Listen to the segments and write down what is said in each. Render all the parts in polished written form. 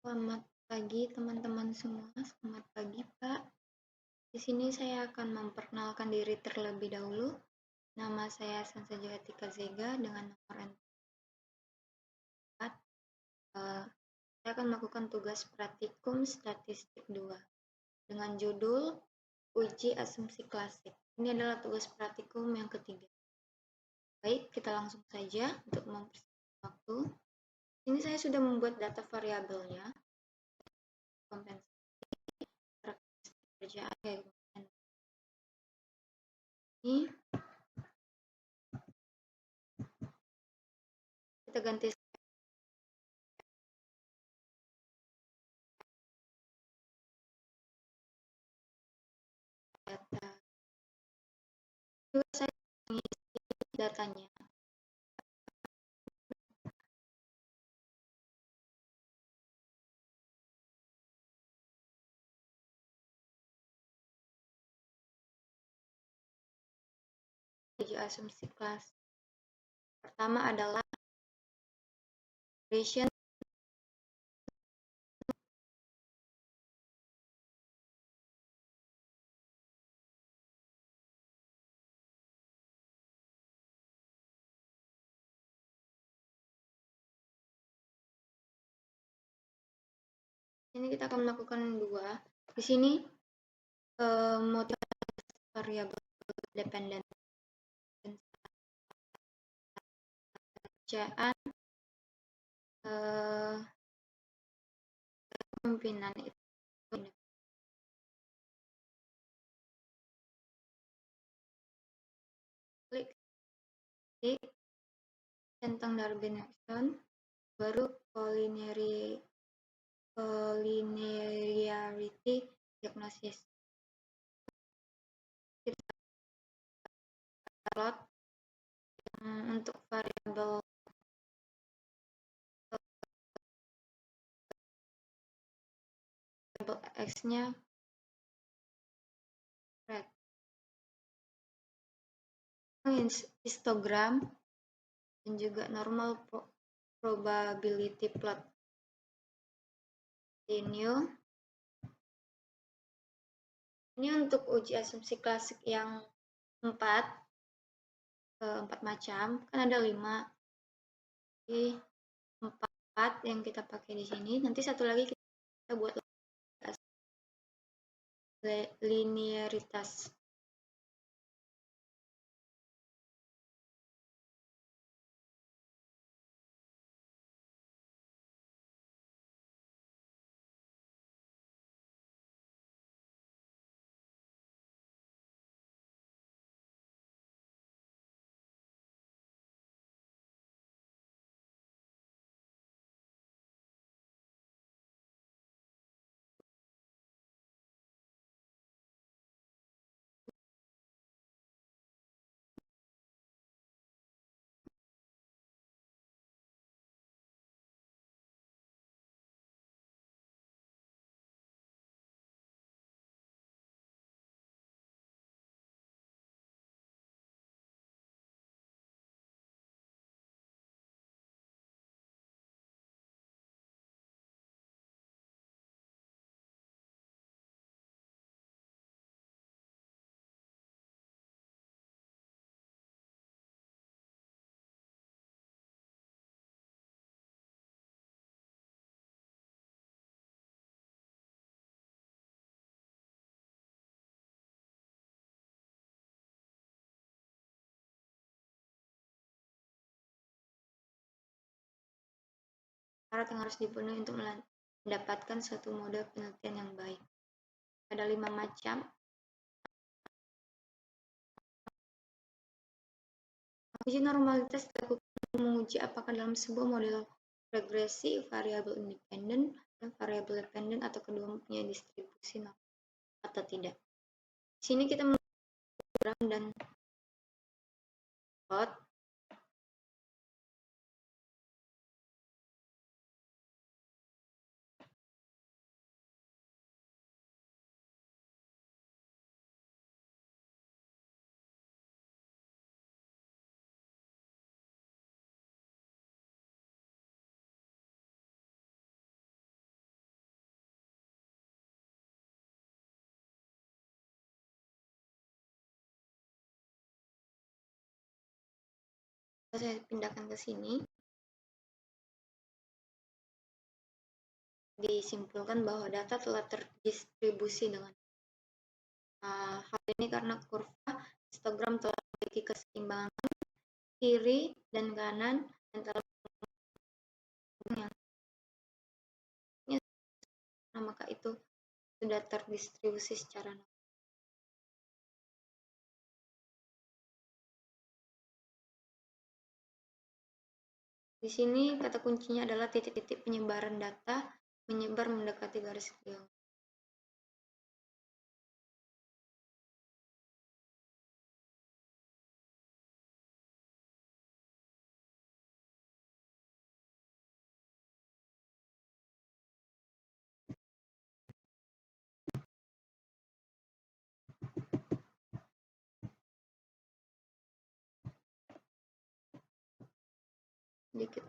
Selamat pagi teman-teman semua, selamat pagi Pak. Di sini saya akan memperkenalkan diri terlebih dahulu. Nama saya Sansa Jatika Zega dengan nomor N4. Saya akan melakukan tugas praktikum statistik 2 dengan judul Uji Asumsi Klasik. Ini adalah tugas praktikum yang ketiga. Baik, kita langsung saja untuk mempersingkat waktu. Ini saya sudah membuat data variabelnya, kompensasi, karakteristik kerjaan, ini kita ganti data. Juga saya mengisi datanya. Uji asumsi kelas. Pertama adalah regression. Ini kita akan melakukan dua. Di sini motivasi variabel dependen kerjaan kepemimpinan itu klik tentang Darwin-Jackson, baru collinearity diagnosis. Kita plot untuk variabel X-nya red. Histogram dan juga normal probability plot. Continue. Ini untuk uji asumsi klasik yang 4 macam, kan ada 5. Jadi 4 yang kita pakai di sini. Nanti satu lagi kita buat linearitas. Syarat yang harus dipenuhi untuk mendapatkan suatu mode penelitian yang baik. Ada 5 macam. Uji normalitas dilakukan menguji apakah dalam sebuah model regresi variabel independen dan variabel dependen atau kedua mempunyai distribusi normal atau tidak. Di sini kita program dan plot. Saya pindahkan ke sini, disimpulkan bahwa data telah terdistribusi dengan hal ini karena kurva histogram telah memiliki keseimbangan kiri dan kanan dan telah yang maka itu sudah terdistribusi secara normal. Di sini kata kuncinya adalah titik-titik penyebaran data menyebar mendekati garis kriol. Sedikit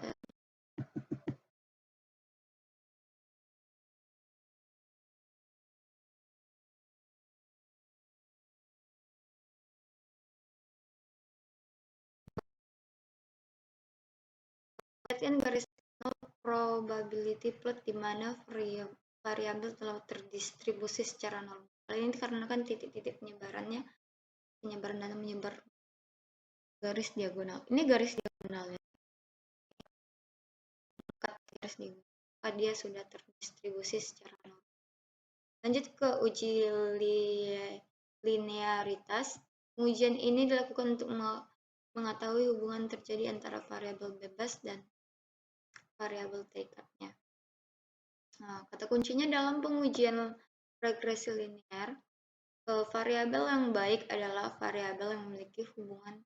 perhatikan garis probability plot di mana variabel telah terdistribusi secara normal. Hal ini dikarenakan titik-titik penyebaran data menyebar garis diagonal. Ini garis diagonalnya. Garis diagonal. Maka dia sudah terdistribusi secara normal. Lanjut ke uji linearitas. Pengujian ini dilakukan untuk mengetahui hubungan terjadi antara variabel bebas dan variabel terikatnya. Nah, kata kuncinya dalam pengujian regresi linear, variabel yang baik adalah variabel yang memiliki hubungan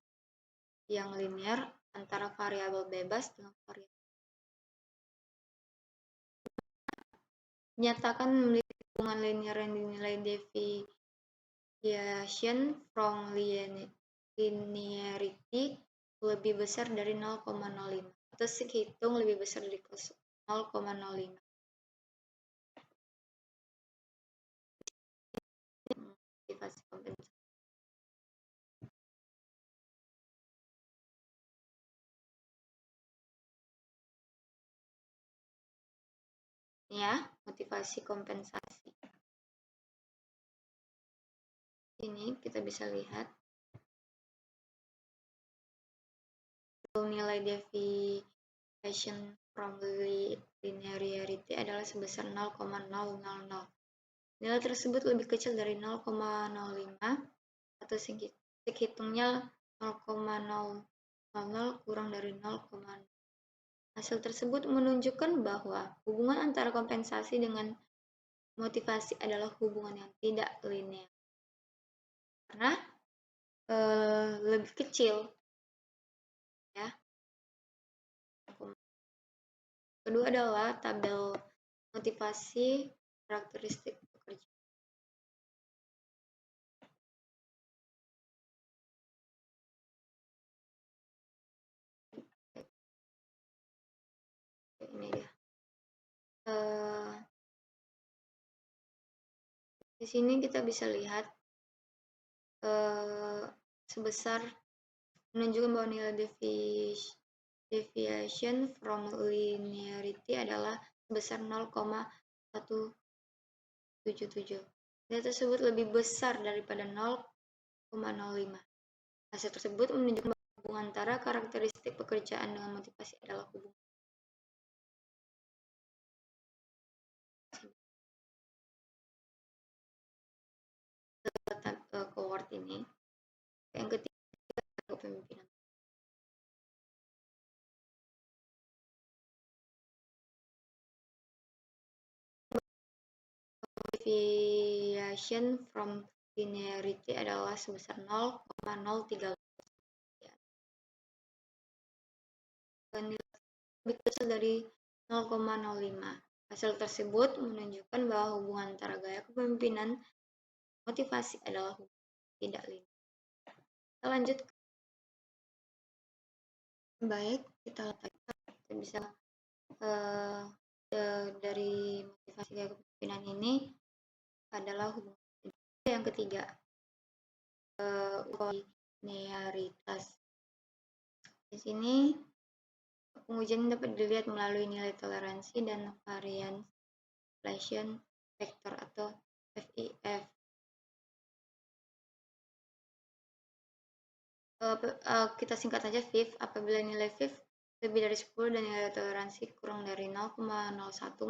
yang linear antara variabel bebas dengan variabel dinyatakan memiliki hubungan linear yang dinilai deviation from linearity lebih besar dari 0,05 atau sehitung lebih besar dari 0,05. Motivasi kompensasi. Ya, motivasi kompensasi. Ini kita bisa lihat nilai deviation from linearity adalah sebesar 0,000. Nilai tersebut lebih kecil dari 0,05 atau sehitungnya 0,000 kurang dari 0,0. Hasil tersebut menunjukkan bahwa hubungan antara kompensasi dengan motivasi adalah hubungan yang tidak linear karena lebih kecil, ya. Kedua adalah tabel motivasi karakteristik pekerja. Ini dia. Di sini kita bisa lihat sebesar menunjukkan bahwa nilai deviation from linearity adalah sebesar 0,177. Nilai tersebut lebih besar daripada 0,05. Hasil tersebut menunjukkan bahwa hubungan antara karakteristik pekerjaan dengan motivasi adalah hubungan. Cohort ini. Yang ketiga, kepemimpinan. Deviation from linearity adalah sebesar 0,013. Lebih kecil dari 0,05. Hasil tersebut menunjukkan bahwa hubungan antara gaya kepemimpinan motivasi adalah hubungan tidak linear. Kita lanjut. Baik, kita bisa dari motivasi gaya kepemimpinan ini adalah hubungan yang ketiga, linearitas. Di sini pengujian dapat dilihat melalui nilai toleransi dan varian inflation factor atau FIF. Kita singkat saja FIF. Apabila nilai FIF lebih dari 10 dan nilai toleransi kurang dari 0,01,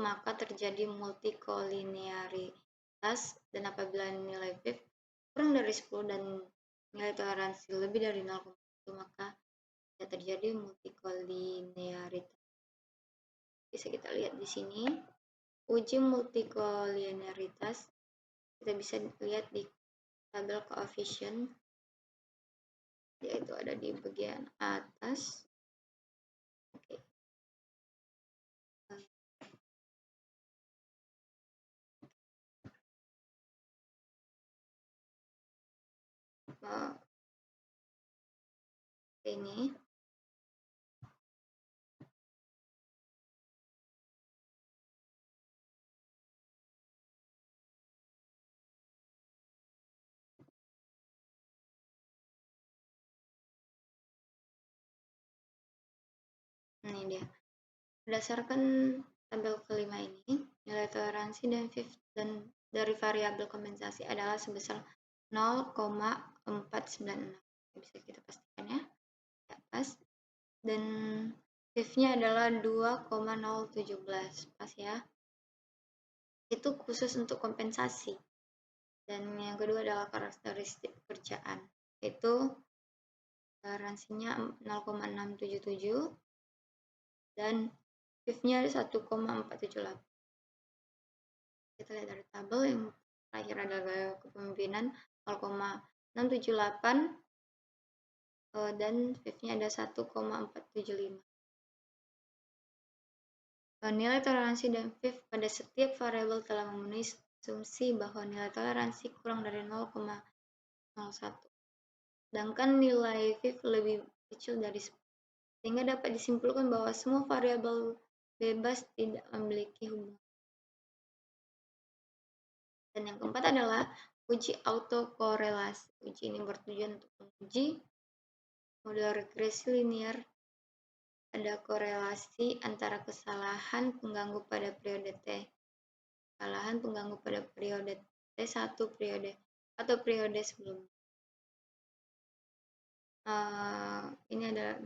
maka terjadi multikolinearitas, dan apabila nilai FIF kurang dari 10 dan nilai toleransi lebih dari 0,1, maka tidak terjadi multikolinearitas. Bisa kita lihat di sini, uji multikolinearitas kita bisa lihat di tabel koefisien, yaitu ada di bagian atas. Oke. Ini dia. Berdasarkan tabel kelima ini, nilai toleransi dan FIF dan dari variabel kompensasi adalah sebesar 0,496. Bisa kita pastikan ya, di atas. Dan FIF-nya adalah 2,017. Pas ya. Itu khusus untuk kompensasi. Dan yang kedua adalah karakteristik kerjaan. Itu toleransinya 0,677 dan FIF-nya 1,478. Kita lihat dari tabel yang terakhir adalah kepemimpinan 0,678 dan FIF-nya ada 1,475. Nilai toleransi dan FIF pada setiap variabel telah memenuhi asumsi bahwa nilai toleransi kurang dari 0,01. Sedangkan nilai FIF lebih kecil dari 10. Sehingga dapat disimpulkan bahwa semua variabel bebas tidak memiliki hubungan. Dan yang keempat adalah uji autokorelasi. Uji ini bertujuan untuk menguji model regresi linear ada korelasi antara kesalahan pengganggu pada periode T, kesalahan pengganggu pada periode T1 periode atau periode sebelumnya. Ini adalah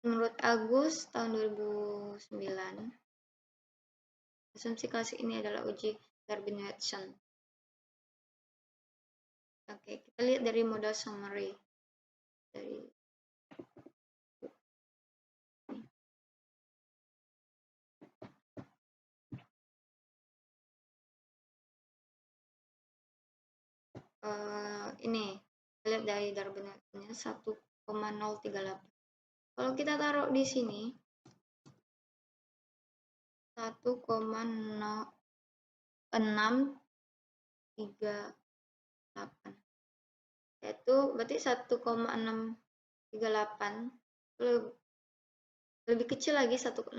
menurut Agus tahun 2009. Asumsi klasik ini adalah uji Darwin-Watson. Oke, kita lihat dari model summary. Ini kita lihat dari Darwin-Watsonnya 1,038. Kalau kita taruh di sini 1,638, yaitu berarti 1,638 lebih kecil lagi 1,65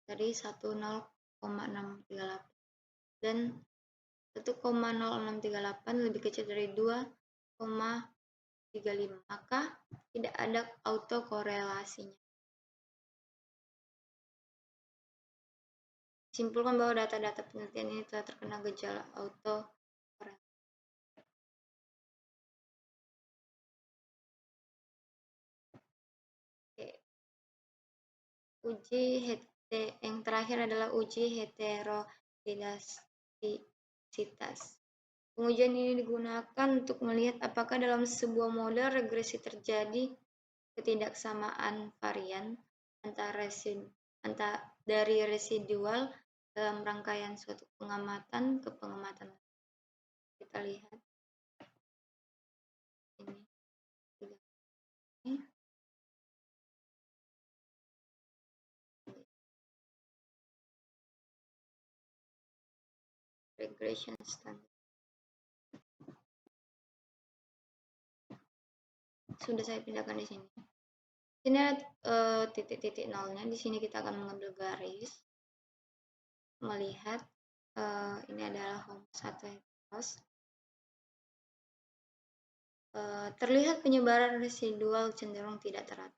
dari 1,0,638, dan 1,0638 lebih kecil dari 2,35, maka tidak ada autokorelasinya. Simpulkan bahwa data-data penelitian ini telah terkena gejala autokorelasi. Uji yang terakhir adalah uji heterogenisitas. Pengujian ini digunakan untuk melihat apakah dalam sebuah model regresi terjadi ketidaksamaan varian dari residual dalam rangkaian suatu pengamatan ke pengamatan. Kita lihat ini. Regression standard. Sudah saya pindahkan di sini. Sini ada titik-titik nolnya. Di sini kita akan mengambil garis, melihat ini adalah homo heteros. Terlihat penyebaran residual cenderung tidak teratur.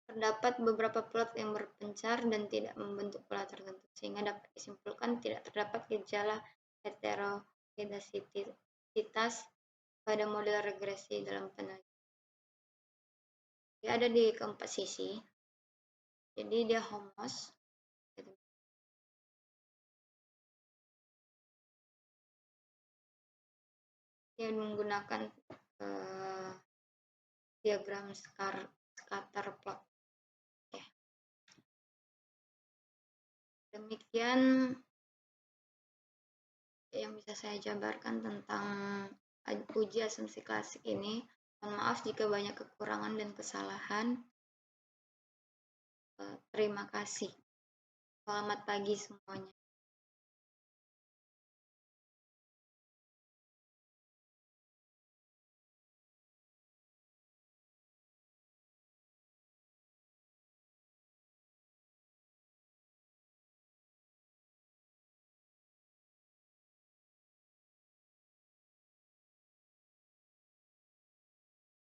Terdapat beberapa plot yang berpencar dan tidak membentuk pola tertentu, sehingga dapat disimpulkan tidak terdapat gejala heterogenitas pada model regresi dalam penelitian. Dia ada di keempat sisi, jadi dia homos. Dia menggunakan diagram scatter plot. Oke. Demikian yang bisa saya jabarkan tentang uji asumsi klasik ini. Mohon maaf jika banyak kekurangan dan kesalahan. Terima kasih. Selamat pagi semuanya.